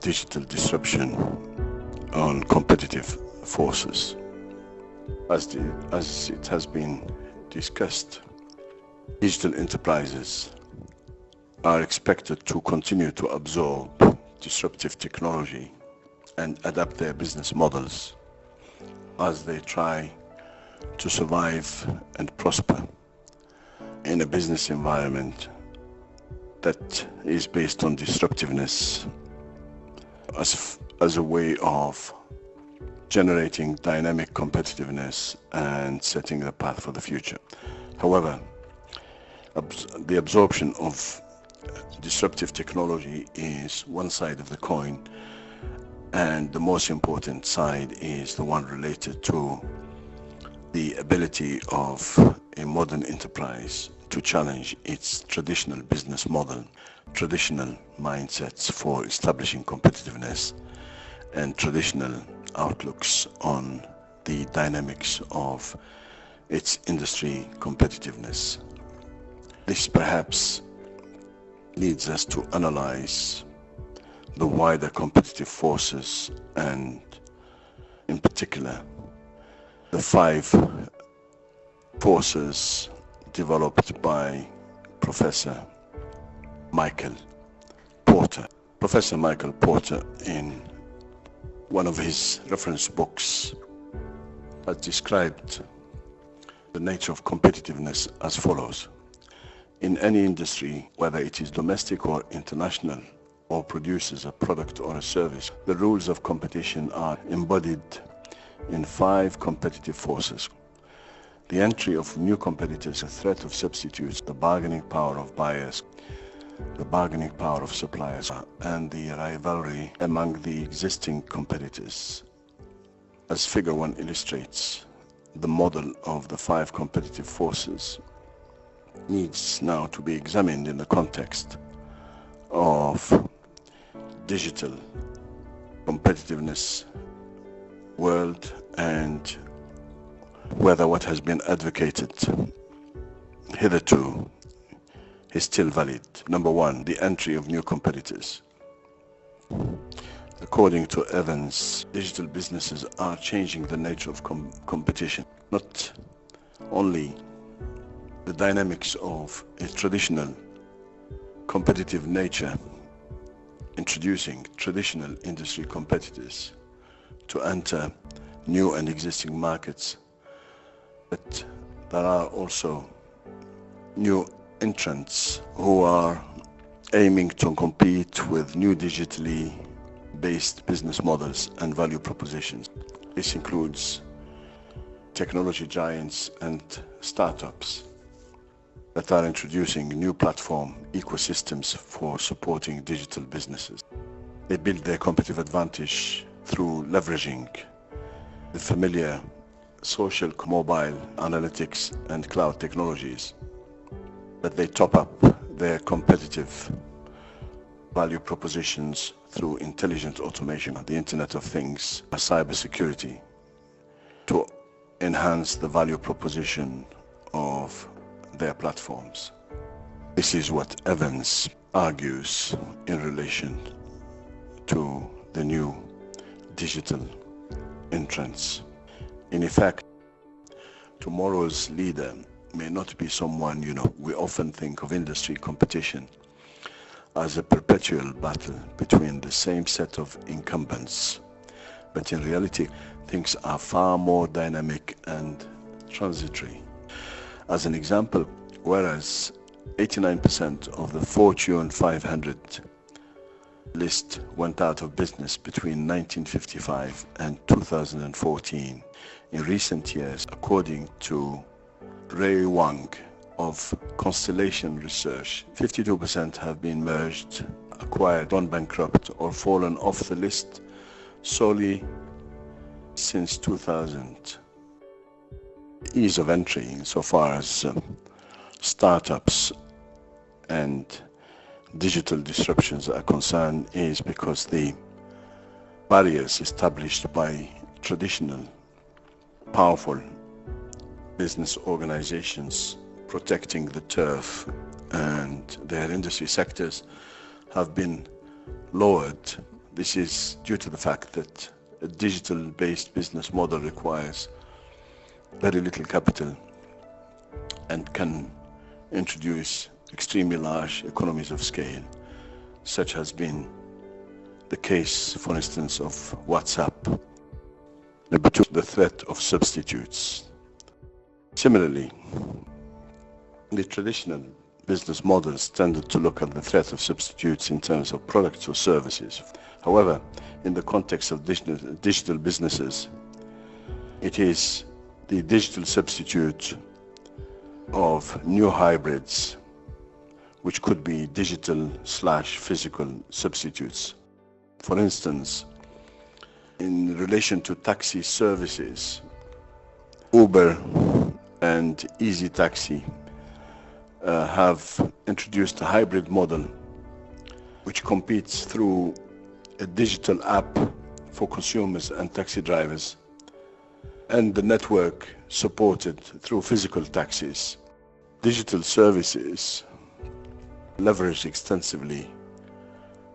of digital disruption on competitive forces. As it has been discussed, digital enterprises are expected to continue to absorb disruptive technology and adapt their business models as they try to survive and prosper in a business environment that is based on disruptiveness as a way of generating dynamic competitiveness and setting the path for the future. However, the absorption of disruptive technology is one side of the coin, and the most important side is the one related to the ability of a modern enterprise to challenge its traditional business model, traditional mindsets for establishing competitiveness, and traditional outlooks on the dynamics of its industry competitiveness. This perhaps leads us to analyze the wider competitive forces, and in particular the 5 forces developed by Professor Michael Porter. Professor Michael Porter, in one of his reference books, has described the nature of competitiveness as follows. In any industry, whether it is domestic or international, or produces a product or a service, the rules of competition are embodied in 5 competitive forces. The entry of new competitors, the threat of substitutes, the bargaining power of buyers, the bargaining power of suppliers, and the rivalry among the existing competitors. As figure 1 illustrates, the model of the 5 competitive forces needs now to be examined in the context of digital competitiveness world, and whether what has been advocated hitherto is still valid. Number 1, the entry of new competitors. According to Evans, digital businesses are changing the nature of competition, not only the dynamics of a traditional competitive nature, introducing traditional industry competitors to enter new and existing markets, but there are also new entrants who are aiming to compete with new digitally based business models and value propositions. This includes technology giants and startups that are introducing new platform ecosystems for supporting digital businesses. They build their competitive advantage through leveraging the familiar social, mobile, analytics, and cloud technologies, but they top up their competitive value propositions through intelligent automation, the Internet of Things, cybersecurity, to enhance the value proposition of their platforms. This is what Evans argues in relation to the new digital entrants. In effect, tomorrow's leader may not be someone, we often think of industry competition as a perpetual battle between the same set of incumbents, but in reality, things are far more dynamic and transitory. As an example, whereas 89% of the Fortune 500 list went out of business between 1955 and 2014, in recent years, according to Ray Wang of Constellation Research, 52% have been merged, acquired, gone bankrupt, or fallen off the list solely since 2000. Ease of entry insofar as startups and digital disruptions are concerned is because the barriers established by traditional powerful business organizations protecting the turf and their industry sectors have been lowered This is due to the fact that a digital-based business model requires very little capital and can introduce extremely large economies of scale, such has been the case, for instance, of WhatsApp. Number two, the threat of substitutes. Similarly, the traditional business models tended to look at the threat of substitutes in terms of products or services. However, in the context of digital businesses, it is the digital substitute of new hybrids, which could be digital/physical substitutes. For instance, in relation to taxi services, Uber and Easy Taxi have introduced a hybrid model which competes through a digital app for consumers and taxi drivers, and the network supported through physical taxis. Digital services leverage extensively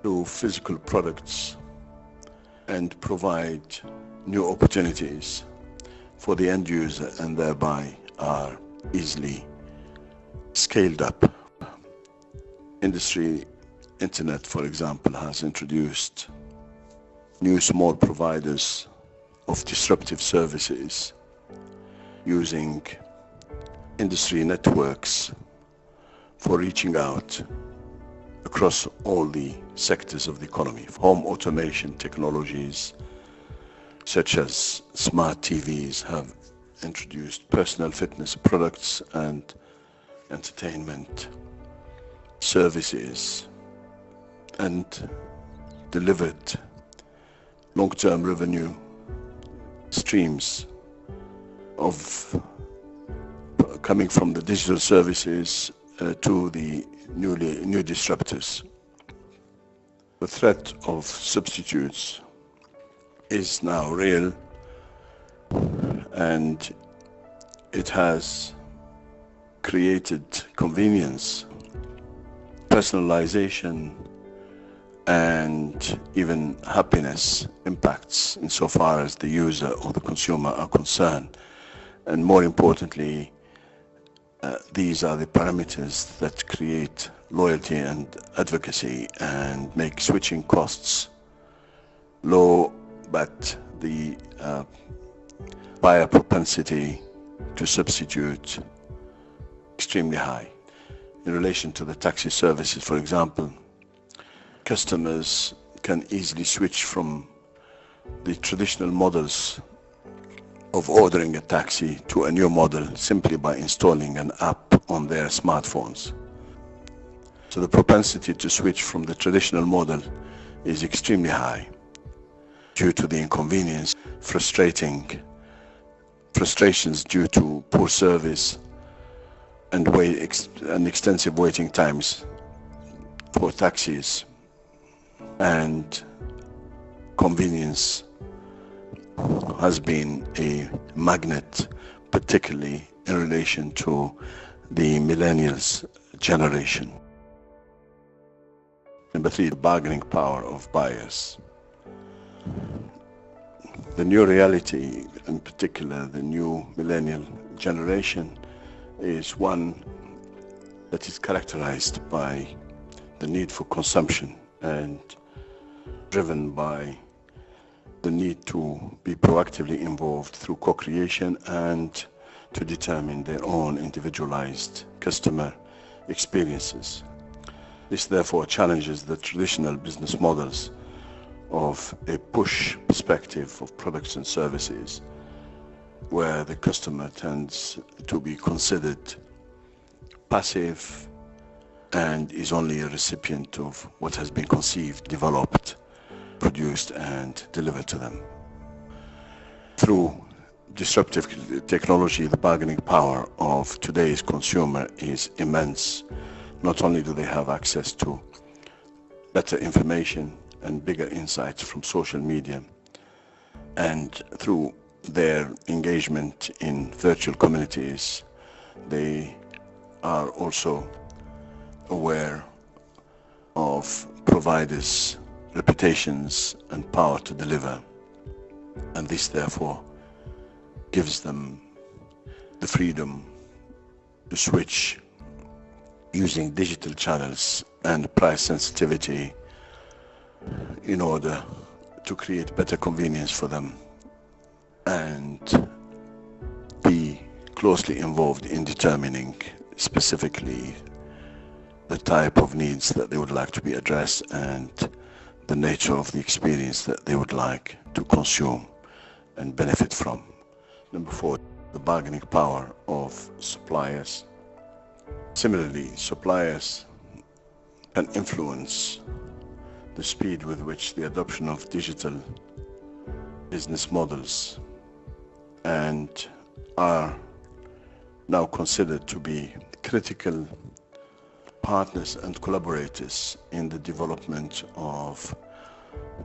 through physical products and provide new opportunities for the end user, and thereby are easily scaled up. Industry Internet, for example, has introduced new small providers of disruptive services using industry networks for reaching out across all the sectors of the economy. Home automation technologies such as smart TVs have introduced personal fitness products and entertainment services and delivered long-term revenue streams of coming from the digital services to the new disruptors. The threat of substitutes is now real, and it has created convenience, personalization, and even happiness impacts insofar as the user or the consumer are concerned. And more importantly, these are the parameters that create loyalty and advocacy and make switching costs low, but the buyer propensity to substitute extremely high. In relation to the taxi services, for example, customers can easily switch from the traditional models of ordering a taxi to a new model simply by installing an app on their smartphones. So the propensity to switch from the traditional model is extremely high due to the inconvenience, frustrations due to poor service and extensive waiting times for taxis, and convenience has been a magnet, particularly in relation to the millennials generation. Number three, the bargaining power of buyers. The new reality, in particular the new millennial generation, is one that is characterized by the need for consumption and driven by the need to be proactively involved through co-creation and to determine their own individualized customer experiences. This therefore challenges the traditional business models of a push perspective of products and services, where the customer tends to be considered passive and is only a recipient of what has been conceived, developed, produced, and delivered to them. Through disruptive technology, the bargaining power of today's consumer is immense. Not only do they have access to better information and bigger insights from social media, and through their engagement in virtual communities, they are also aware of providers reputations and power to deliver, and this therefore gives them the freedom to switch using digital channels and price sensitivity in order to create better convenience for them and be closely involved in determining specifically the type of needs that they would like to be addressed and the nature of the experience that they would like to consume and benefit from. Number 4, the bargaining power of suppliers. Similarly, suppliers can influence the speed with which the adoption of digital business models and are now considered to be critical partners and collaborators in the development of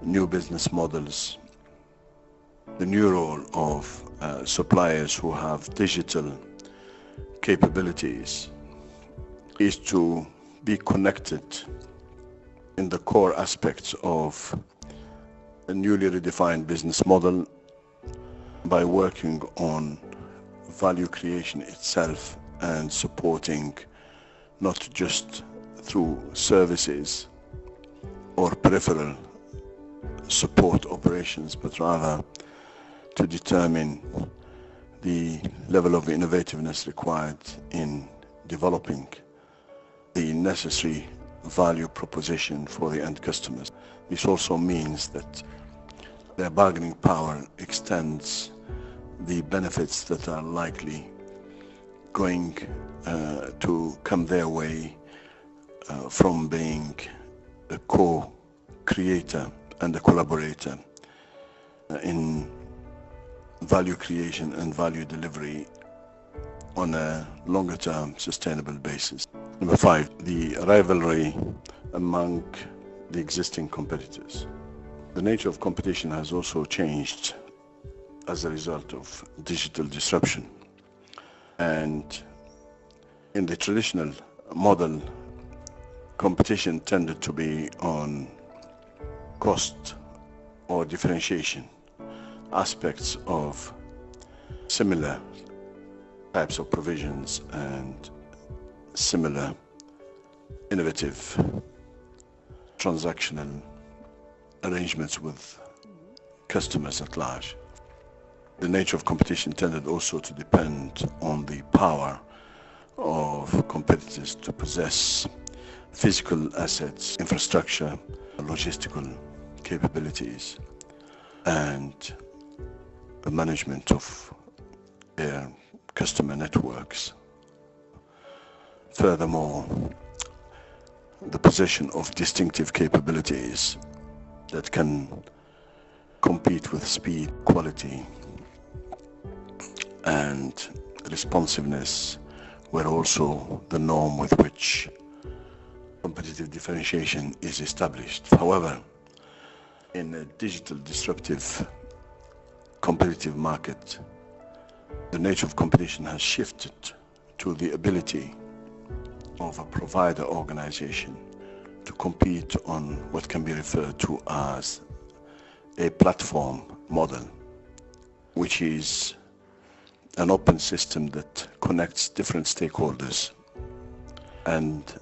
new business models. The new role of suppliers who have digital capabilities is to be connected in the core aspects of a newly redefined business model by working on value creation itself and supporting not just through services or peripheral support operations, but rather to determine the level of innovativeness required in developing the necessary value proposition for the end customers. This also means that their bargaining power extends the benefits that are likely going to come their way from being a co-creator and a collaborator in value creation and value delivery on a longer term sustainable basis. Number 5, the rivalry among the existing competitors. The nature of competition has also changed as a result of digital disruption. And in the traditional model, competition tended to be on cost or differentiation, aspects of similar types of provisions and similar innovative transactional arrangements with customers at large. The nature of competition tended also to depend on the power of competitors to possess physical assets, infrastructure, logistical capabilities, and the management of their customer networks. Furthermore, the possession of distinctive capabilities that can compete with speed, quality, and responsiveness were also the norm with which competitive differentiation is established. However, in a digital disruptive competitive market, the nature of competition has shifted to the ability of a provider organization to compete on what can be referred to as a platform model, which is an open system that connects different stakeholders and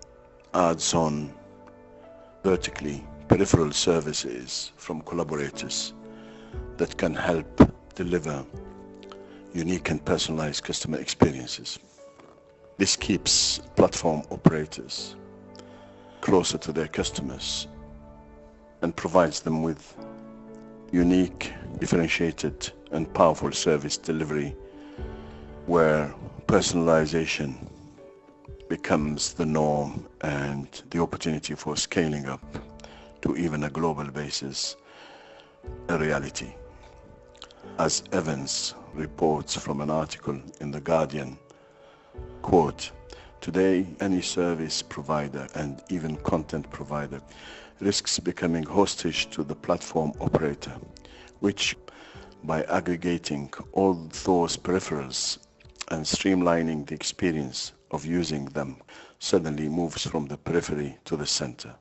adds on vertically peripheral services from collaborators that can help deliver unique and personalized customer experiences. This keeps platform operators closer to their customers and provides them with unique, differentiated, and powerful service delivery where personalization becomes the norm and the opportunity for scaling up to even a global basis a reality. As Evans reports from an article in The Guardian, quote, "Today, any service provider and even content provider risks becoming hostage to the platform operator, which, by aggregating all those peripherals and streamlining the experience of using them, suddenly moves from the periphery to the center."